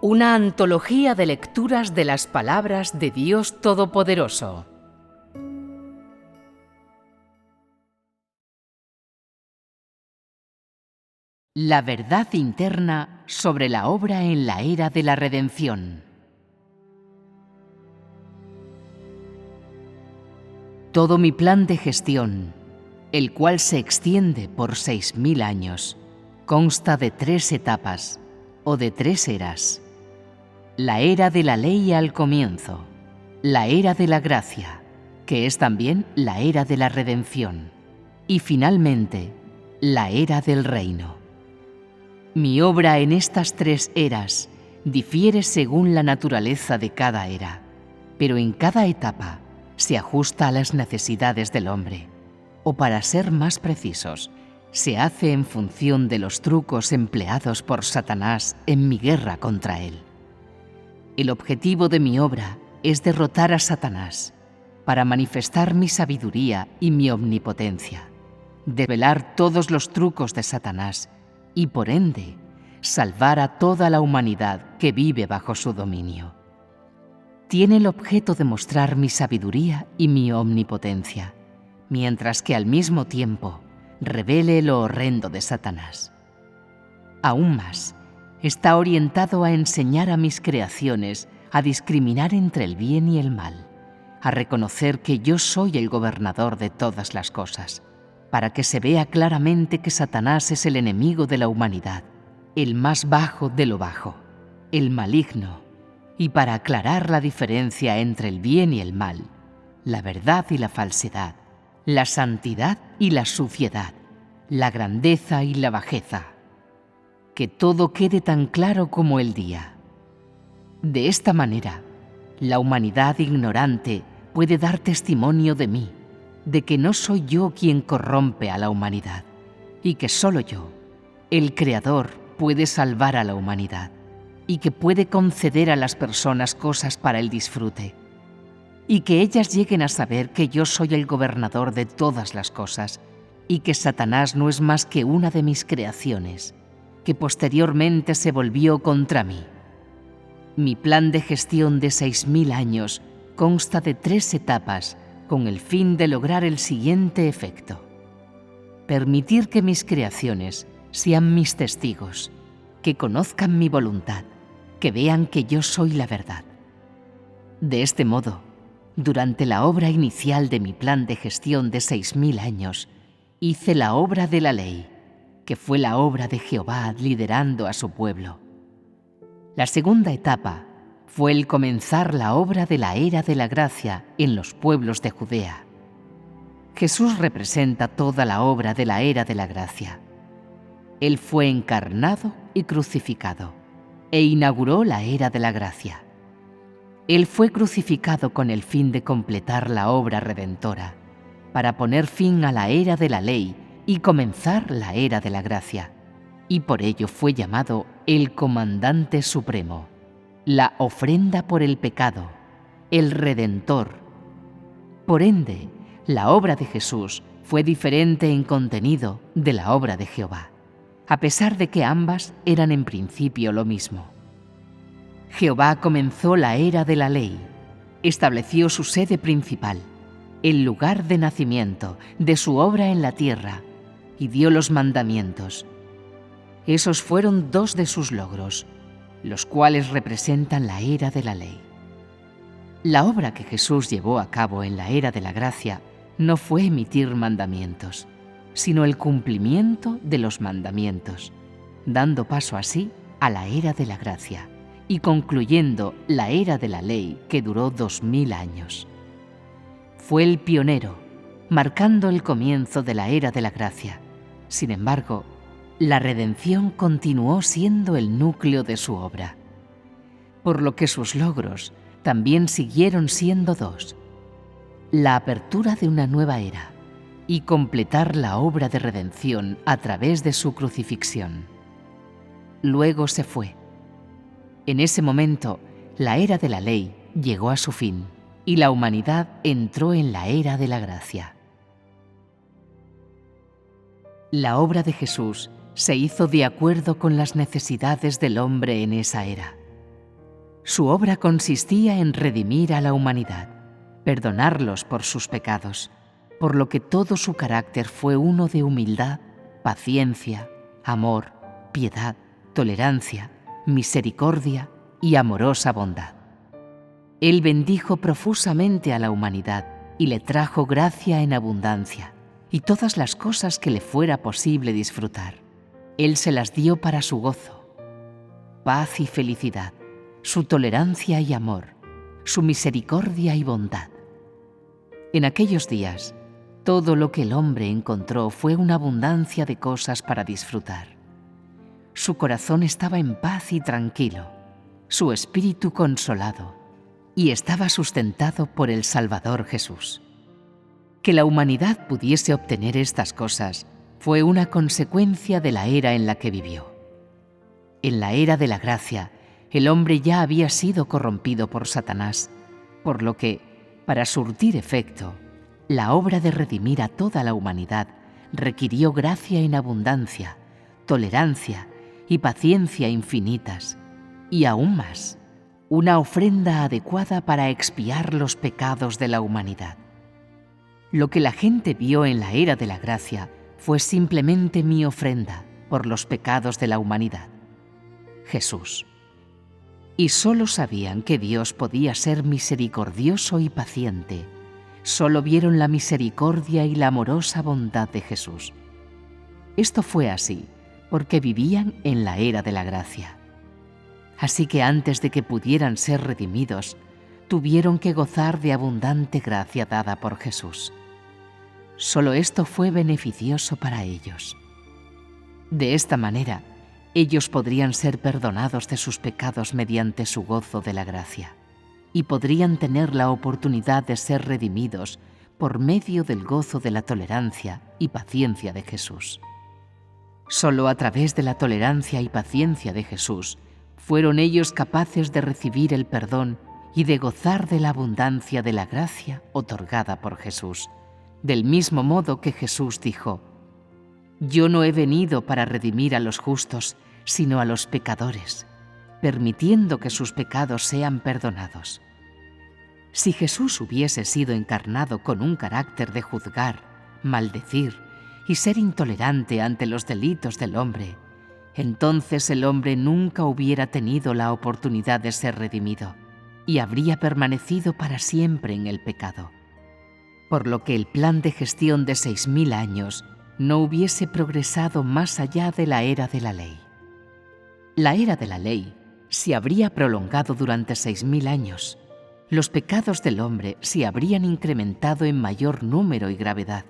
Una antología de lecturas de las palabras de Dios Todopoderoso. La verdad interna sobre la obra en la era de la redención. Todo mi plan de gestión, el cual se extiende por 6000 años, consta de 3 etapas o de 3 eras. La era de la ley al comienzo, la era de la gracia, que es también la era de la redención, y finalmente, la era del reino. Mi obra en estas 3 eras difiere según la naturaleza de cada era, pero en cada etapa se ajusta a las necesidades del hombre, o para ser más precisos, se hace en función de los trucos empleados por Satanás en mi guerra contra él. El objetivo de mi obra es derrotar a Satanás para manifestar mi sabiduría y mi omnipotencia, develar todos los trucos de Satanás y, por ende, salvar a toda la humanidad que vive bajo su dominio. Tiene el objeto de mostrar mi sabiduría y mi omnipotencia, mientras que al mismo tiempo revele lo horrendo de Satanás. Aún más, está orientado a enseñar a mis creaciones a discriminar entre el bien y el mal, a reconocer que yo soy el gobernador de todas las cosas, para que se vea claramente que Satanás es el enemigo de la humanidad, el más bajo de lo bajo, el maligno, y para aclarar la diferencia entre el bien y el mal, la verdad y la falsedad, la santidad y la suciedad, la grandeza y la bajeza. Que todo quede tan claro como el día. De esta manera, la humanidad ignorante puede dar testimonio de mí, de que no soy yo quien corrompe a la humanidad, y que solo yo, el Creador, puede salvar a la humanidad, y que puede conceder a las personas cosas para el disfrute, y que ellas lleguen a saber que yo soy el gobernador de todas las cosas, y que Satanás no es más que una de mis creaciones, que posteriormente se volvió contra mí. Mi plan de gestión de 6000 años consta de 3 etapas con el fin de lograr el siguiente efecto: permitir que mis creaciones sean mis testigos, que conozcan mi voluntad, que vean que yo soy la verdad. De este modo, durante la obra inicial de mi plan de gestión de 6000 años, hice la obra de la ley, que fue la obra de Jehová liderando a su pueblo. La segunda etapa fue el comenzar la obra de la era de la gracia en los pueblos de Judea. Jesús representa toda la obra de la era de la gracia. Él fue encarnado y crucificado, e inauguró la era de la gracia. Él fue crucificado con el fin de completar la obra redentora, para poner fin a la era de la ley y comenzar la era de la gracia, y por ello fue llamado el Comandante Supremo, la ofrenda por el pecado, el Redentor. Por ende, la obra de Jesús fue diferente en contenido de la obra de Jehová, a pesar de que ambas eran en principio lo mismo. Jehová comenzó la era de la ley, estableció su sede principal, el lugar de nacimiento de su obra en la tierra, y dio los mandamientos. Esos fueron 2 de sus logros, los cuales representan la era de la ley. La obra que Jesús llevó a cabo en la era de la gracia no fue emitir mandamientos, sino el cumplimiento de los mandamientos, dando paso así a la era de la gracia y concluyendo la era de la ley que duró 2000 años. Fue el pionero, marcando el comienzo de la era de la gracia. Sin embargo, la redención continuó siendo el núcleo de su obra, por lo que sus logros también siguieron siendo 2: la apertura de una nueva era y completar la obra de redención a través de su crucifixión. Luego se fue. En ese momento, la era de la ley llegó a su fin y la humanidad entró en la era de la gracia. La obra de Jesús se hizo de acuerdo con las necesidades del hombre en esa era. Su obra consistía en redimir a la humanidad, perdonarlos por sus pecados, por lo que todo su carácter fue uno de humildad, paciencia, amor, piedad, tolerancia, misericordia y amorosa bondad. Él bendijo profusamente a la humanidad y le trajo gracia en abundancia y todas las cosas que le fuera posible disfrutar. Él se las dio para su gozo, paz y felicidad, su tolerancia y amor, su misericordia y bondad. En aquellos días, todo lo que el hombre encontró fue una abundancia de cosas para disfrutar. Su corazón estaba en paz y tranquilo, su espíritu consolado, y estaba sustentado por el Salvador Jesús. Que la humanidad pudiese obtener estas cosas fue una consecuencia de la era en la que vivió. En la era de la gracia, el hombre ya había sido corrompido por Satanás, por lo que, para surtir efecto, la obra de redimir a toda la humanidad requirió gracia en abundancia, tolerancia y paciencia infinitas, y aún más, una ofrenda adecuada para expiar los pecados de la humanidad. Lo que la gente vio en la era de la gracia fue simplemente mi ofrenda por los pecados de la humanidad, Jesús. Y solo sabían que Dios podía ser misericordioso y paciente. Solo vieron la misericordia y la amorosa bondad de Jesús. Esto fue así porque vivían en la era de la gracia. Así que antes de que pudieran ser redimidos, tuvieron que gozar de abundante gracia dada por Jesús. Solo esto fue beneficioso para ellos. De esta manera, ellos podrían ser perdonados de sus pecados mediante su gozo de la gracia, y podrían tener la oportunidad de ser redimidos por medio del gozo de la tolerancia y paciencia de Jesús. Solo a través de la tolerancia y paciencia de Jesús fueron ellos capaces de recibir el perdón y de gozar de la abundancia de la gracia otorgada por Jesús, del mismo modo que Jesús dijo: «Yo no he venido para redimir a los justos, sino a los pecadores, permitiendo que sus pecados sean perdonados». Si Jesús hubiese sido encarnado con un carácter de juzgar, maldecir y ser intolerante ante los delitos del hombre, entonces el hombre nunca hubiera tenido la oportunidad de ser redimido y habría permanecido para siempre en el pecado. Por lo que el plan de gestión de 6000 años no hubiese progresado más allá de la era de la ley. La era de la ley se habría prolongado durante 6000 años. Los pecados del hombre se habrían incrementado en mayor número y gravedad,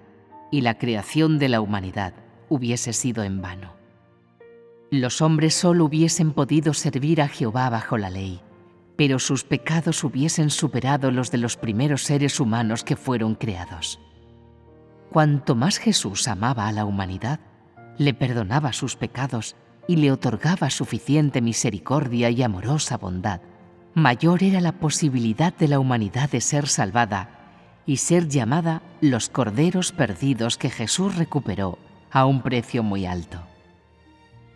y la creación de la humanidad hubiese sido en vano. Los hombres solo hubiesen podido servir a Jehová bajo la ley, pero sus pecados hubiesen superado los de los primeros seres humanos que fueron creados. Cuanto más Jesús amaba a la humanidad, le perdonaba sus pecados y le otorgaba suficiente misericordia y amorosa bondad, mayor era la posibilidad de la humanidad de ser salvada y ser llamada los corderos perdidos que Jesús recuperó a un precio muy alto.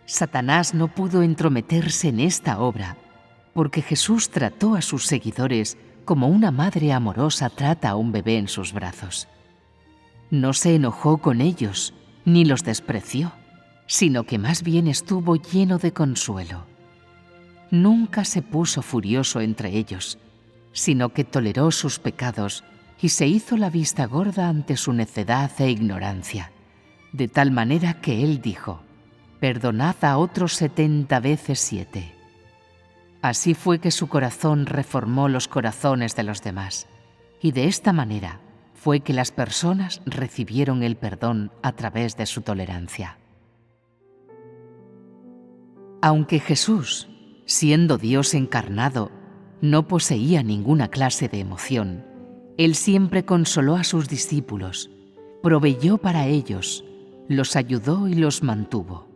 Satanás no pudo entrometerse en esta obra porque Jesús trató a sus seguidores como una madre amorosa trata a un bebé en sus brazos. No se enojó con ellos ni los despreció, sino que más bien estuvo lleno de consuelo. Nunca se puso furioso entre ellos, sino que toleró sus pecados y se hizo la vista gorda ante su necedad e ignorancia, de tal manera que él dijo: «Perdonad a otros 70 veces 7». Así fue que su corazón reformó los corazones de los demás, y de esta manera fue que las personas recibieron el perdón a través de su tolerancia. Aunque Jesús, siendo Dios encarnado, no poseía ninguna clase de emoción, Él siempre consoló a sus discípulos, proveyó para ellos, los ayudó y los mantuvo.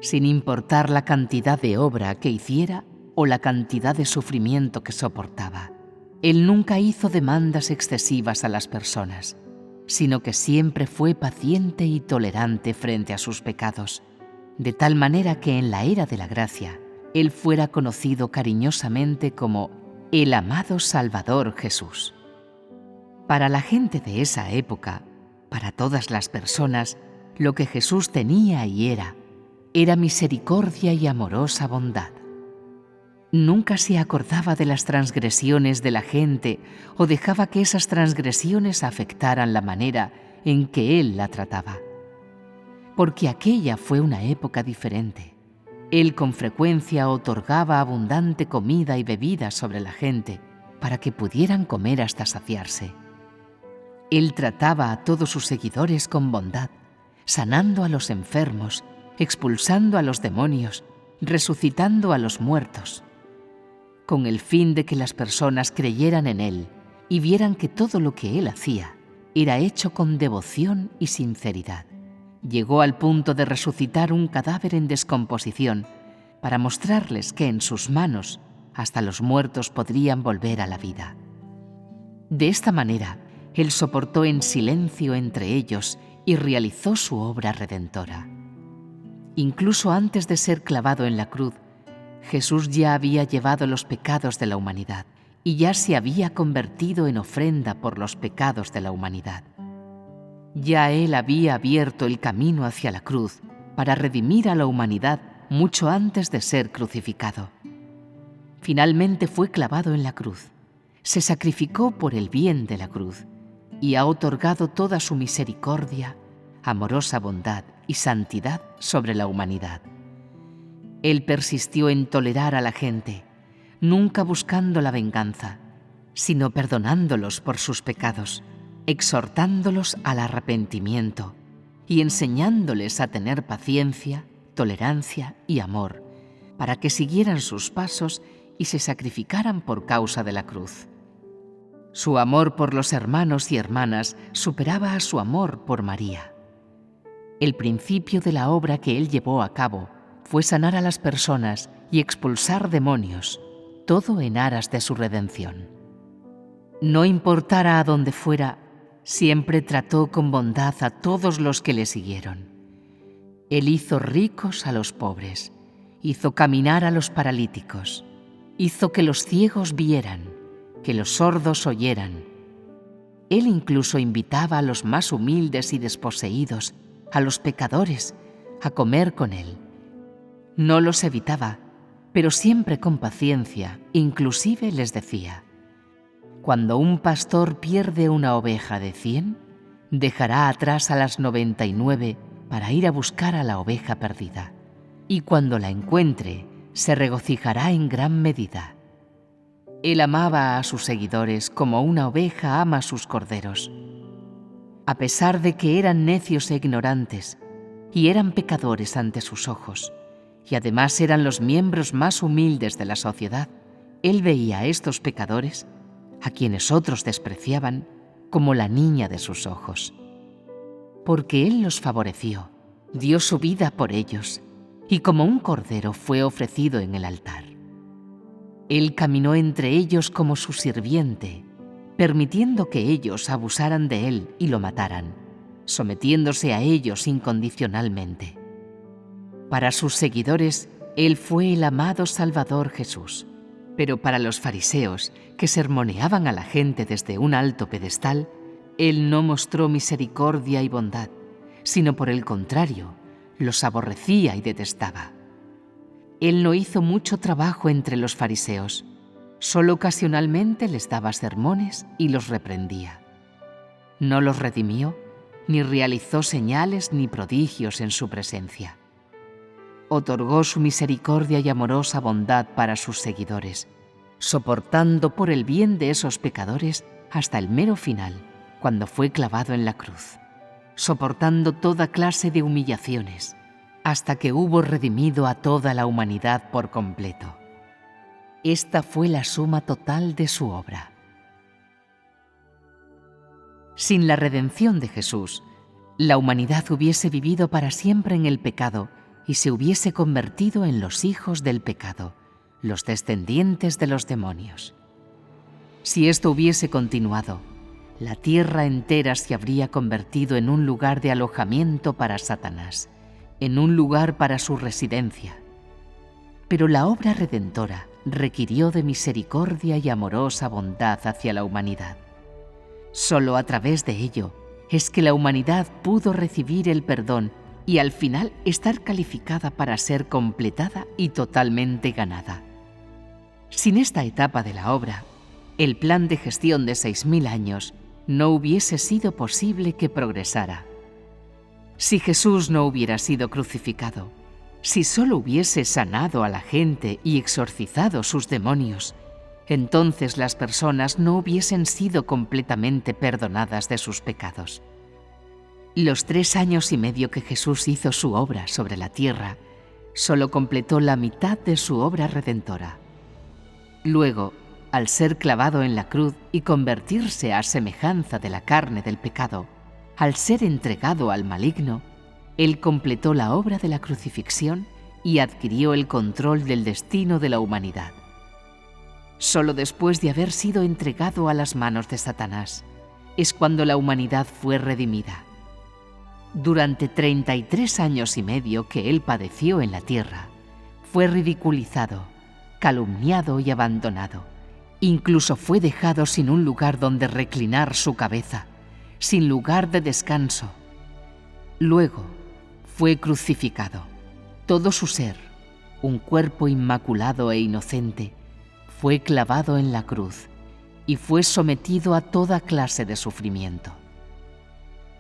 Sin importar la cantidad de obra que hiciera o la cantidad de sufrimiento que soportaba, Él nunca hizo demandas excesivas a las personas, sino que siempre fue paciente y tolerante frente a sus pecados, de tal manera que en la era de la gracia, Él fuera conocido cariñosamente como el amado Salvador Jesús. Para la gente de esa época, para todas las personas, lo que Jesús tenía y era misericordia y amorosa bondad. Nunca se acordaba de las transgresiones de la gente o dejaba que esas transgresiones afectaran la manera en que Él la trataba. Porque aquella fue una época diferente. Él con frecuencia otorgaba abundante comida y bebida sobre la gente para que pudieran comer hasta saciarse. Él trataba a todos sus seguidores con bondad, sanando a los enfermos, expulsando a los demonios, resucitando a los muertos, con el fin de que las personas creyeran en Él y vieran que todo lo que Él hacía era hecho con devoción y sinceridad. Llegó al punto de resucitar un cadáver en descomposición para mostrarles que en sus manos hasta los muertos podrían volver a la vida. De esta manera, Él soportó en silencio entre ellos y realizó su obra redentora. Incluso antes de ser clavado en la cruz, Jesús ya había llevado los pecados de la humanidad y ya se había convertido en ofrenda por los pecados de la humanidad. Ya Él había abierto el camino hacia la cruz para redimir a la humanidad mucho antes de ser crucificado. Finalmente fue clavado en la cruz, se sacrificó por el bien de la cruz y ha otorgado toda su misericordia, amorosa bondad y santidad sobre la humanidad. Él persistió en tolerar a la gente, nunca buscando la venganza, sino perdonándolos por sus pecados, exhortándolos al arrepentimiento y enseñándoles a tener paciencia, tolerancia y amor, para que siguieran sus pasos y se sacrificaran por causa de la cruz. Su amor por los hermanos y hermanas superaba a su amor por María. El principio de la obra que Él llevó a cabo fue sanar a las personas y expulsar demonios, todo en aras de su redención. No importara a dónde fuera, siempre trató con bondad a todos los que le siguieron. Él hizo ricos a los pobres, hizo caminar a los paralíticos, hizo que los ciegos vieran, que los sordos oyeran. Él incluso invitaba a los más humildes y desposeídos, a los pecadores, a comer con Él. No los evitaba, pero siempre con paciencia, inclusive les decía: cuando un pastor pierde una oveja de 100, dejará atrás a las 99 para ir a buscar a la oveja perdida, y cuando la encuentre, se regocijará en gran medida. Él amaba a sus seguidores como una oveja ama a sus corderos. A pesar de que eran necios e ignorantes, y eran pecadores ante sus ojos, y además eran los miembros más humildes de la sociedad, Él veía a estos pecadores, a quienes otros despreciaban, como la niña de sus ojos. Porque Él los favoreció, dio su vida por ellos, y como un cordero fue ofrecido en el altar. Él caminó entre ellos como su sirviente, permitiendo que ellos abusaran de Él y lo mataran, sometiéndose a ellos incondicionalmente. Para sus seguidores, Él fue el amado Salvador Jesús. Pero para los fariseos, que sermoneaban a la gente desde un alto pedestal, Él no mostró misericordia y bondad, sino por el contrario, los aborrecía y detestaba. Él no hizo mucho trabajo entre los fariseos, solo ocasionalmente les daba sermones y los reprendía. No los redimió, ni realizó señales ni prodigios en su presencia. Otorgó su misericordia y amorosa bondad para sus seguidores, soportando por el bien de esos pecadores hasta el mero final, cuando fue clavado en la cruz, soportando toda clase de humillaciones, hasta que hubo redimido a toda la humanidad por completo. Esta fue la suma total de su obra. Sin la redención de Jesús, la humanidad hubiese vivido para siempre en el pecado y se hubiese convertido en los hijos del pecado, los descendientes de los demonios. Si esto hubiese continuado, la tierra entera se habría convertido en un lugar de alojamiento para Satanás, en un lugar para su residencia. Pero la obra redentora requirió de misericordia y amorosa bondad hacia la humanidad. Solo a través de ello es que la humanidad pudo recibir el perdón y al final estar calificada para ser completada y totalmente ganada. Sin esta etapa de la obra, el plan de gestión de 6.000 años no hubiese sido posible que progresara. Si Jesús no hubiera sido crucificado, si solo hubiese sanado a la gente y exorcizado sus demonios, entonces las personas no hubiesen sido completamente perdonadas de sus pecados. Los 3 años y medio que Jesús hizo su obra sobre la tierra, solo completó la mitad de su obra redentora. Luego, al ser clavado en la cruz y convertirse a semejanza de la carne del pecado, al ser entregado al maligno, Él completó la obra de la crucifixión y adquirió el control del destino de la humanidad. Solo después de haber sido entregado a las manos de Satanás, es cuando la humanidad fue redimida. Durante 33 años y medio que Él padeció en la tierra, fue ridiculizado, calumniado y abandonado. Incluso fue dejado sin un lugar donde reclinar su cabeza, sin lugar de descanso. Luego fue crucificado. Todo su ser, un cuerpo inmaculado e inocente, fue clavado en la cruz y fue sometido a toda clase de sufrimiento.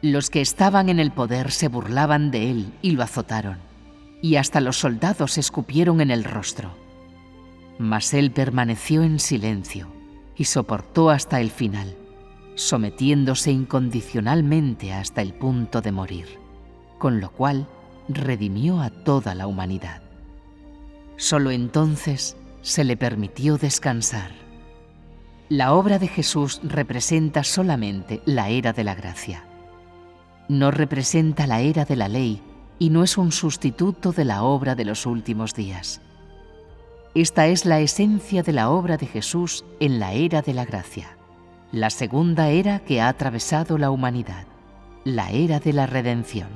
Los que estaban en el poder se burlaban de él y lo azotaron, y hasta los soldados escupieron en el rostro. Mas él permaneció en silencio y soportó hasta el final, sometiéndose incondicionalmente hasta el punto de morir, con lo cual redimió a toda la humanidad. Solo entonces se le permitió descansar. La obra de Jesús representa solamente la era de la gracia. No representa la era de la ley y no es un sustituto de la obra de los últimos días. Esta es la esencia de la obra de Jesús en la era de la gracia, la segunda era que ha atravesado la humanidad, la era de la redención.